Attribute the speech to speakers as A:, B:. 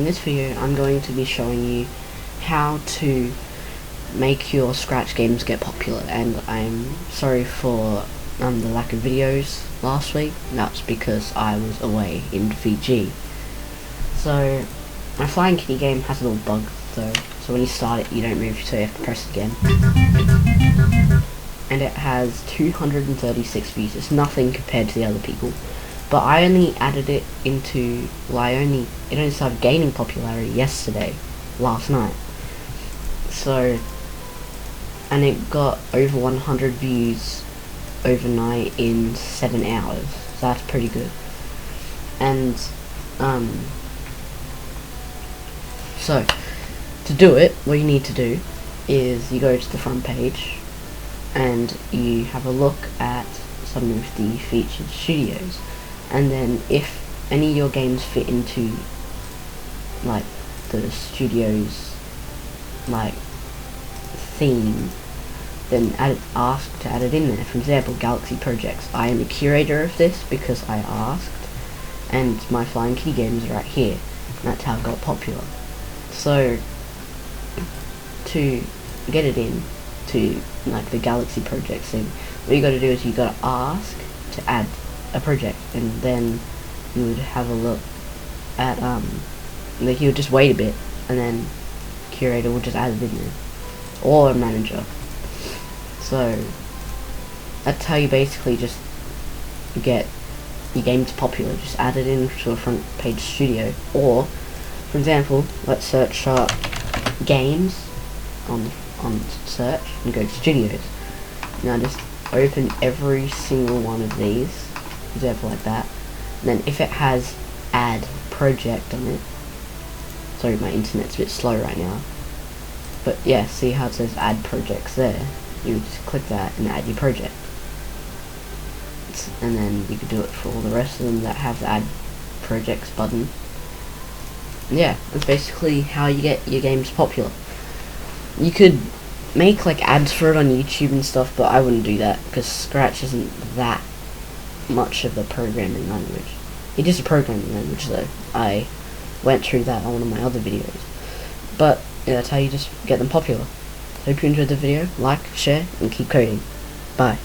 A: this video I'm going to be showing you how to make your Scratch games get popular, and I'm sorry for the lack of videos last week. That's because I was away in Fiji. So my Flying Kitty game has a little bug though, so when you start it you don't move, so you have to press again. And it has 236 views. It's nothing compared to the other people, but I only added it into, it only started gaining popularity last night. So, and it got over 100 views overnight in 7 hours. So that's pretty good. And so to do it, what you need to do is you go to the front page and you have a look at some of the featured studios, and then if any of your games fit into like the studio's like theme, then ask to add it in there. For example, Galaxy Projects. I am a curator of this because I asked, and my Flying Kitty game is right here. And that's how it got popular. So to get it in to like the Galaxy Projects thing, what you got to do is you got to ask to add a project, and then you would have a look at like you would just wait a bit, and then curator will just add it in there, or a manager. So that's how you basically just get your games popular. Just add it into a front page studio, or for example, let's search up games on search and go to studios. Now just open every single one of these, for example like that, and then if it has add project on it, sorry my internet's a bit slow right now, but yeah, see how it says add projects there, you just click that and add your project. And then you could do it for all the rest of them that have the add projects button. And yeah, that's basically how you get your games popular. You could make like ads for it on YouTube and stuff, but I wouldn't do that because Scratch isn't that much of a programming language. It is a programming language though. I went through that on one of my other videos. But yeah, that's how you just get them popular. Hope you enjoyed the video. Like, share, and keep coding. Bye.